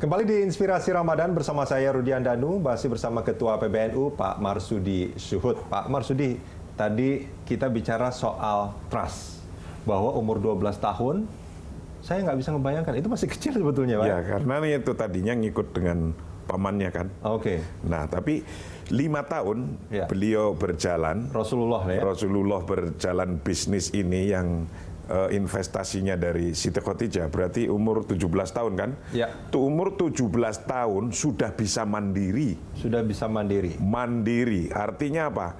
Kembali di Inspirasi Ramadan bersama saya Rudian Danu, masih bersama Ketua PBNU Pak Marsudi Syuhud. Pak Marsudi, tadi kita bicara soal trust, bahwa umur 12 tahun, saya nggak bisa membayangkan, itu masih kecil sebetulnya Pak. Ya, karena itu tadinya ngikut dengan pamannya kan. Oke. Nah, tapi 5 tahun beliau berjalan, Rasulullah berjalan bisnis ini yang investasinya dari Siti Khotijah, berarti umur 17 tahun kan? Ya. Tuh umur 17 tahun sudah bisa mandiri. Sudah bisa mandiri. Mandiri, artinya apa?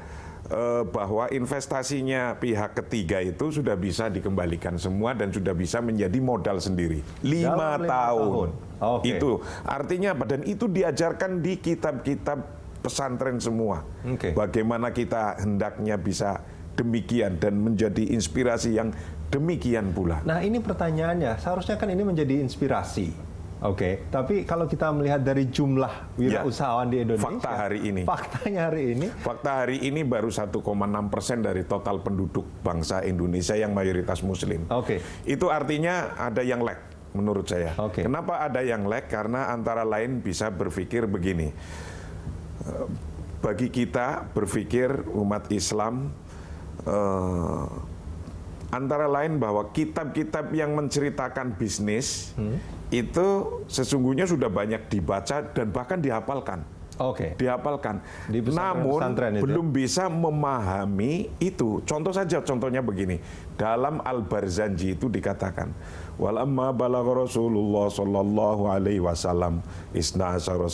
Bahwa investasinya pihak ketiga itu sudah bisa dikembalikan semua dan sudah bisa menjadi modal sendiri. 5 tahun. Okay. Itu artinya apa? Dan itu diajarkan di kitab-kitab pesantren semua. Okay. Bagaimana kita hendaknya bisa demikian dan menjadi inspirasi yang demikian pula. Nah, ini pertanyaannya, seharusnya kan ini menjadi inspirasi. Oke, tapi kalau kita melihat dari jumlah wirausahawan di Indonesia, fakta hari ini baru 1,6% dari total penduduk bangsa Indonesia yang mayoritas Muslim. Oke. Itu artinya ada yang lag menurut saya. Oke. Kenapa ada yang lag? Karena antara lain bisa berpikir begini. Bagi kita berpikir umat Islam, antara lain bahwa kitab-kitab yang menceritakan bisnis itu sesungguhnya sudah banyak dibaca dan bahkan dihafalkan. Oke. Dihafalkan. Namun belum bisa memahami itu. Contoh saja, contohnya begini. Dalam Al-Barzanji itu dikatakan, walamma balagha Rasulullah sallallahu alaihi wasallam isna asyara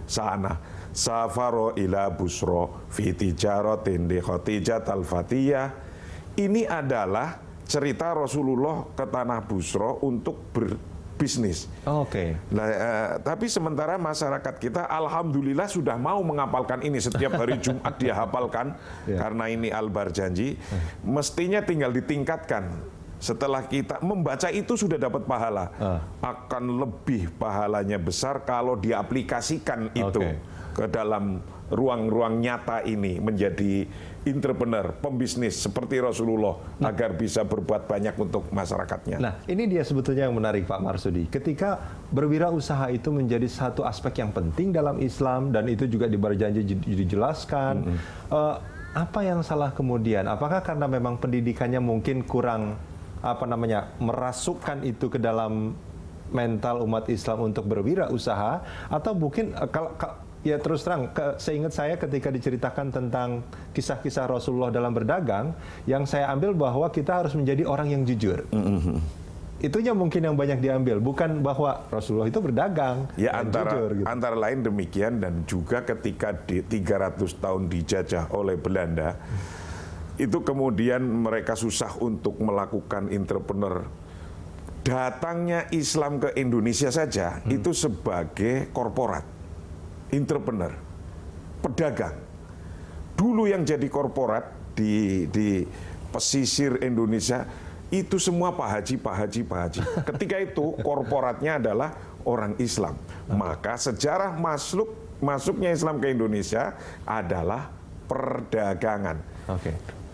sa'ana safaro ila busra fi tijaratin li Khadijah al-Fatiyah. Ini adalah cerita Rasulullah ke tanah Busra untuk berbisnis. Oke. Nah, tapi sementara masyarakat kita alhamdulillah sudah mau menghafalkan ini, setiap hari Jumat dia hafalkan karena ini Al-Barzanji. Mestinya tinggal ditingkatkan. Setelah kita membaca itu sudah dapat pahala. Akan lebih pahalanya besar kalau diaplikasikan itu ke dalam ruang-ruang nyata ini, menjadi entrepreneur, pembisnis seperti Rasulullah, agar bisa berbuat banyak untuk masyarakatnya. Nah, ini dia sebetulnya yang menarik Pak Marsudi. Ketika berwirausaha itu menjadi satu aspek yang penting dalam Islam, dan itu juga di Barzanji dijelaskan, apa yang salah kemudian? Apakah karena memang pendidikannya mungkin kurang merasukkan itu ke dalam mental umat Islam untuk berwirausaha, atau mungkin ya terus terang, seingat saya ketika diceritakan tentang kisah-kisah Rasulullah dalam berdagang, yang saya ambil bahwa kita harus menjadi orang yang jujur. Itunya mungkin yang banyak diambil, bukan bahwa Rasulullah itu berdagang. Ya, antara lain demikian, dan juga ketika 300 tahun dijajah oleh Belanda, itu kemudian mereka susah untuk melakukan entrepreneur. Datangnya Islam ke Indonesia saja itu sebagai korporat. Entrepreneur, pedagang. Dulu yang jadi korporat di pesisir Indonesia itu semua Pak Haji. Ketika itu korporatnya adalah orang Islam. Maka sejarah masuknya Islam ke Indonesia adalah perdagangan.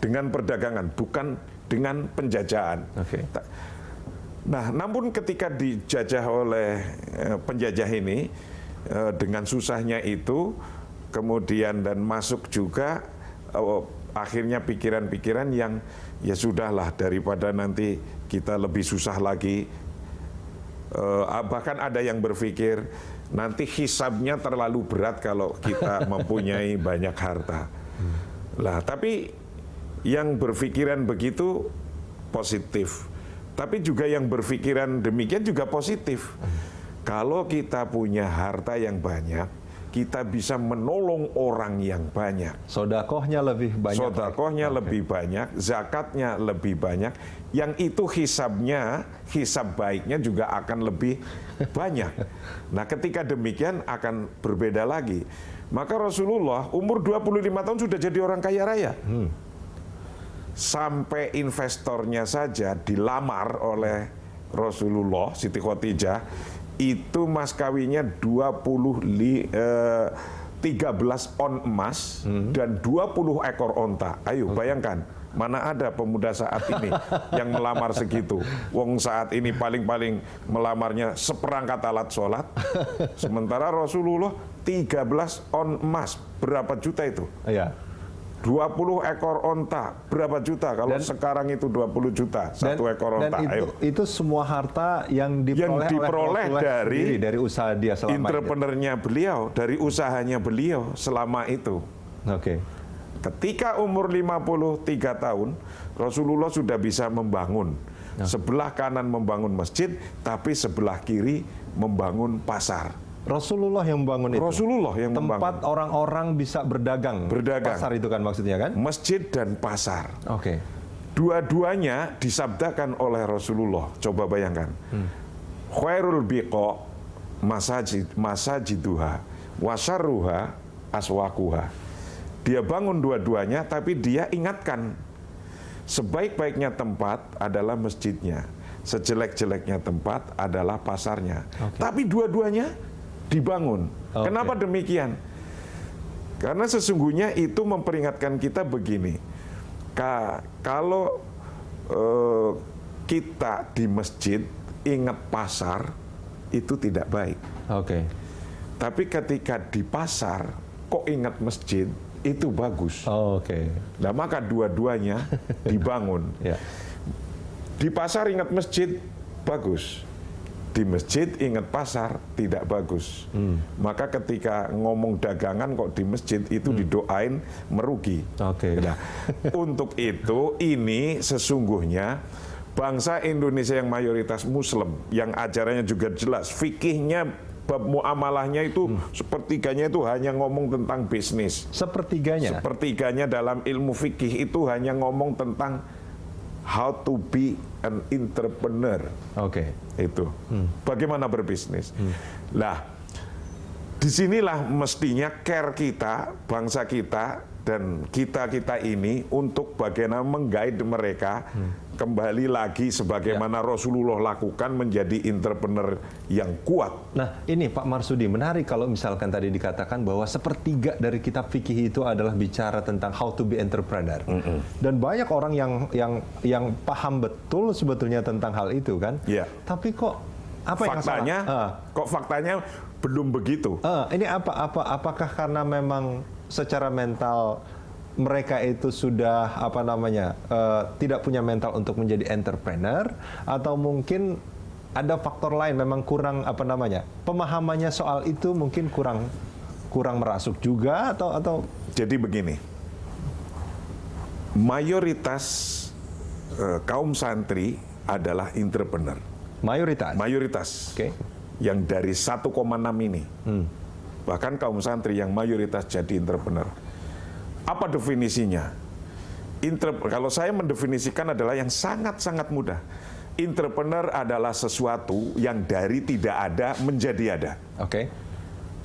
Dengan perdagangan, bukan dengan penjajahan. Nah, namun ketika dijajah oleh penjajah ini, dengan susahnya itu, kemudian dan masuk juga akhirnya pikiran-pikiran yang ya sudahlah, daripada nanti kita lebih susah lagi. Bahkan ada yang berpikir nanti hisabnya terlalu berat kalau kita mempunyai banyak harta. Lah, tapi yang berpikiran begitu positif, tapi juga yang berpikiran demikian juga positif. Kalau kita punya harta yang banyak, kita bisa menolong orang yang banyak. Sodakohnya lebih banyak. Sodakohnya lebih banyak, zakatnya lebih banyak. Yang itu hisab baiknya juga akan lebih banyak. Nah, ketika demikian akan berbeda lagi. Maka Rasulullah umur 25 tahun sudah jadi orang kaya raya. Sampai investornya saja dilamar oleh Rasulullah, Siti Khotijah, itu mas kawinnya 13 on emas dan 20 ekor onta. Ayo bayangkan, Mana ada pemuda saat ini yang melamar segitu. Wong saat ini paling-paling melamarnya seperangkat alat sholat. Sementara Rasulullah 13 on emas. Berapa juta itu? Iya. 20 ekor onta. Berapa juta? Kalau sekarang itu 20 juta. Satu ekor onta. Dan itu semua harta yang diperoleh dari usaha dia selama entrepreneurnya beliau, dari usahanya beliau selama itu. Oke. Ketika umur 53 tahun, Rasulullah sudah bisa membangun. Sebelah kanan membangun masjid, tapi sebelah kiri membangun pasar. Rasulullah yang membangun itu? Rasulullah yang membangun. Tempat orang-orang bisa berdagang. Pasar itu kan maksudnya kan? Masjid dan pasar. Oke. Dua-duanya disabdakan oleh Rasulullah. Coba bayangkan. Khairul biqa masajiduha wasyarruha aswaquha. Dia bangun dua-duanya, tapi dia ingatkan, sebaik-baiknya tempat adalah masjidnya, sejelek-jeleknya tempat adalah pasarnya. Tapi dua-duanya dibangun. Kenapa demikian? Karena sesungguhnya itu memperingatkan kita begini, kalau kita di masjid ingat pasar, itu tidak baik. Tapi ketika di pasar, kok ingat masjid, itu bagus. Nah, maka dua-duanya dibangun. Di pasar ingat masjid, bagus. Di masjid ingat pasar, tidak bagus. Maka ketika ngomong dagangan kok di masjid, itu didoain merugi. Nah, untuk itu, ini sesungguhnya bangsa Indonesia yang mayoritas Muslim, yang ajarannya juga jelas, fikihnya, bab muamalahnya itu sepertiganya itu hanya ngomong tentang bisnis. Sepertiganya? Sepertiganya dalam ilmu fikih itu hanya ngomong tentang how to be an entrepreneur. Itu. Bagaimana berbisnis. Lah, disinilah mestinya care kita, bangsa kita, dan kita-kita ini untuk bagaimana mengguide mereka kembali lagi sebagaimana Rasulullah lakukan menjadi entrepreneur yang kuat. Nah, ini Pak Marsudi, menarik kalau misalkan tadi dikatakan bahwa sepertiga dari kitab fikih itu adalah bicara tentang how to be entrepreneur. Dan banyak orang yang paham betul sebetulnya tentang hal itu kan. Tapi kok faktanya, kok faktanya belum begitu? Ini apakah karena memang secara mental mereka itu sudah tidak punya mental untuk menjadi entrepreneur, atau mungkin ada faktor lain, memang kurang pemahamannya soal itu mungkin kurang merasuk juga, atau jadi begini, mayoritas kaum santri adalah entrepreneur. Mayoritas. Yang dari 1,6 ini. Bahkan kaum santri yang mayoritas jadi entrepreneur. Apa definisinya? Kalau saya mendefinisikan adalah yang sangat-sangat mudah. Entrepreneur adalah sesuatu yang dari tidak ada menjadi ada.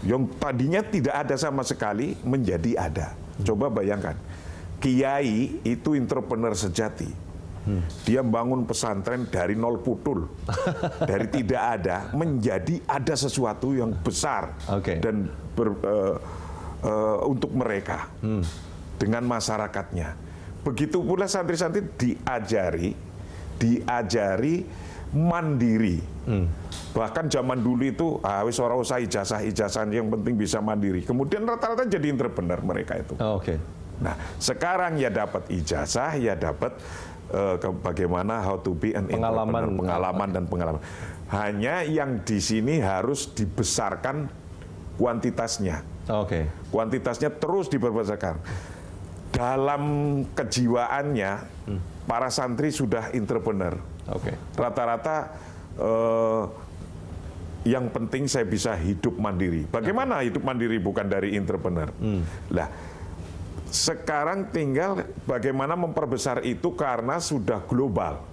Yang tadinya tidak ada sama sekali menjadi ada. Coba bayangkan, kiai itu entrepreneur sejati. Dia bangun pesantren dari nol putul, dari tidak ada menjadi ada sesuatu yang besar dan untuk mereka dengan masyarakatnya. Begitu pula santri-santri diajari mandiri. Bahkan zaman dulu itu wis ora usah ijazah yang penting bisa mandiri. Kemudian rata-rata jadi entrepreneur mereka itu. Nah, sekarang ya dapat ijazah, ya dapat bagaimana how to be an entrepreneur, pengalaman. Hanya yang di sini harus dibesarkan kuantitasnya. Kuantitasnya terus diperbesarkan. Dalam kejiwaannya, para santri sudah entrepreneur. Rata-rata yang penting saya bisa hidup mandiri. Bagaimana hidup mandiri bukan dari entrepreneur? Lah, sekarang tinggal bagaimana memperbesar itu karena sudah global.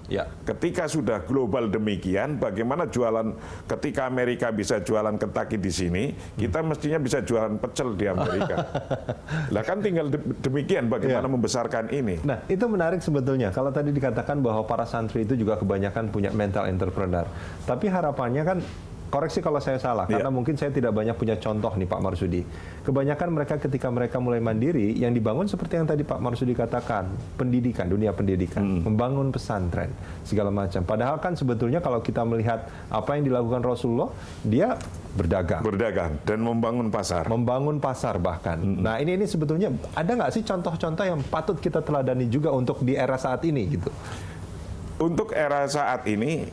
Ketika sudah global demikian, bagaimana jualan, ketika Amerika bisa jualan Kentucky di sini, kita mestinya bisa jualan pecel di Amerika. Lah kan tinggal demikian bagaimana membesarkan ini. Nah, itu menarik sebetulnya. Kalau tadi dikatakan bahwa para santri itu juga kebanyakan punya mental entrepreneur. Tapi harapannya kan koreksi kalau saya salah, karena mungkin saya tidak banyak punya contoh nih Pak Marsudi. Kebanyakan mereka ketika mereka mulai mandiri, yang dibangun seperti yang tadi Pak Marsudi katakan, pendidikan, dunia pendidikan, membangun pesantren, segala macam. Padahal kan sebetulnya kalau kita melihat apa yang dilakukan Rasulullah, dia berdagang. Berdagang dan membangun pasar. Membangun pasar bahkan. Nah ini sebetulnya ada nggak sih contoh-contoh yang patut kita teladani juga untuk di era saat ini gitu? Untuk era saat ini,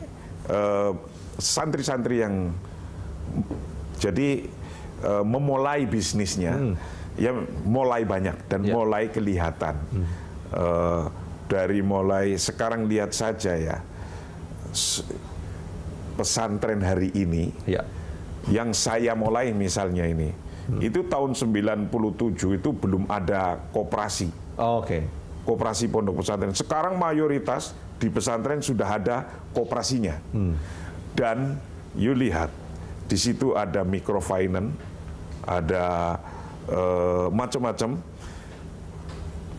santri-santri yang jadi memulai bisnisnya ya mulai banyak dan mulai kelihatan. Dari mulai sekarang lihat saja ya, pesantren hari ini yang saya mulai misalnya ini, itu tahun 97 itu belum ada koperasi. Koperasi pondok pesantren. Sekarang mayoritas di pesantren sudah ada koperasinya. Dan you lihat, di situ ada microfinance, ada macam-macam.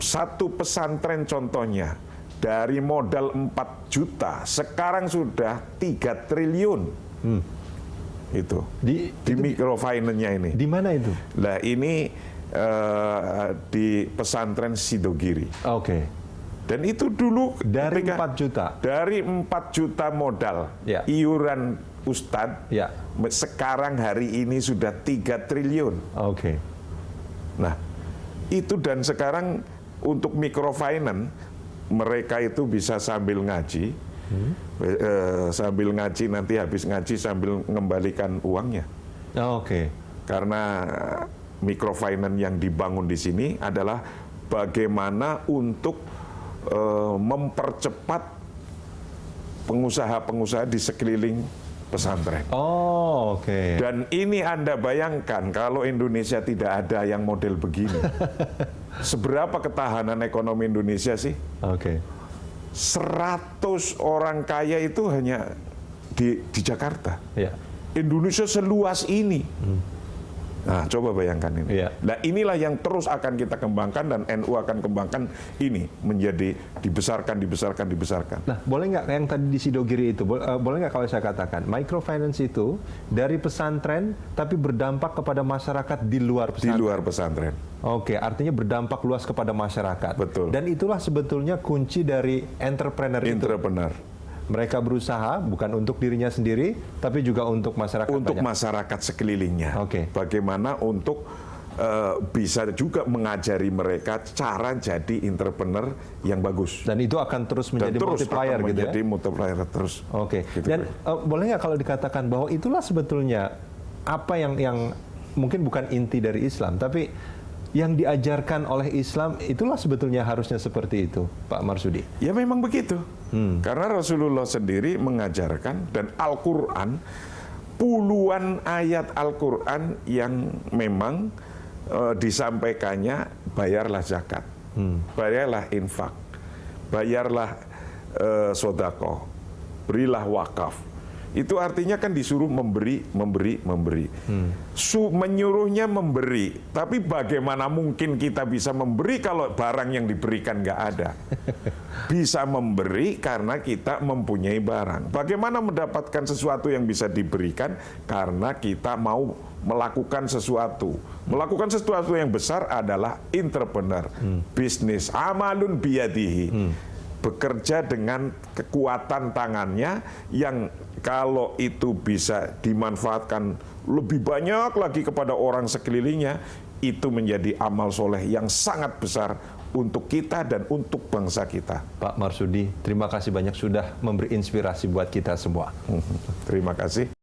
Satu pesantren contohnya, dari modal 4 juta, sekarang sudah 3 triliun. Itu di microfinance-nya ini. Di mana itu? Nah ini di pesantren Sidogiri. Dan itu dulu dari 4 juta. Dari 4 juta modal iuran Ustadz, sekarang hari ini sudah 3 triliun. Nah, itu dan sekarang untuk microfinance mereka itu bisa sambil ngaji, sambil ngaji nanti habis ngaji sambil mengembalikan uangnya. Karena microfinance yang dibangun di sini adalah bagaimana untuk mempercepat pengusaha-pengusaha di sekeliling pesantren. Dan ini Anda bayangkan kalau Indonesia tidak ada yang model begini. Seberapa ketahanan ekonomi Indonesia sih? 100 orang kaya itu hanya di Jakarta. Indonesia seluas ini. Nah, coba bayangkan ini. Nah, inilah yang terus akan kita kembangkan dan NU akan kembangkan ini menjadi dibesarkan. Nah, boleh nggak yang tadi di Sidogiri itu, boleh nggak kalau saya katakan, microfinance itu dari pesantren tapi berdampak kepada masyarakat di luar pesantren? Di luar pesantren. Artinya berdampak luas kepada masyarakat. Betul. Dan itulah sebetulnya kunci dari entrepreneur itu. Mereka berusaha bukan untuk dirinya sendiri, tapi juga untuk masyarakat. Untuk masyarakat sekelilingnya. Bagaimana untuk bisa juga mengajari mereka cara jadi entrepreneur yang bagus. Dan itu akan terus menjadi multiplier gitu ya? Menjadi multiplier terus. Gitu. Dan boleh nggak kalau dikatakan bahwa itulah sebetulnya apa yang mungkin bukan inti dari Islam, tapi yang diajarkan oleh Islam itulah sebetulnya harusnya seperti itu, Pak Marsudi. Ya memang begitu. Karena Rasulullah sendiri mengajarkan dan Al-Quran, puluhan ayat Al-Quran yang memang disampaikannya bayarlah zakat, bayarlah infak, bayarlah sodako, berilah wakaf. Itu artinya kan disuruh memberi. Menyuruhnya memberi, tapi bagaimana mungkin kita bisa memberi kalau barang yang diberikan nggak ada? Bisa memberi karena kita mempunyai barang. Bagaimana mendapatkan sesuatu yang bisa diberikan? Karena kita mau melakukan sesuatu. Melakukan sesuatu yang besar adalah entrepreneur, bisnis, amalun biyadihi. Bekerja dengan kekuatan tangannya yang kalau itu bisa dimanfaatkan lebih banyak lagi kepada orang sekelilingnya, itu menjadi amal soleh yang sangat besar untuk kita dan untuk bangsa kita. Pak Marsudi, terima kasih banyak sudah memberi inspirasi buat kita semua. Terima kasih.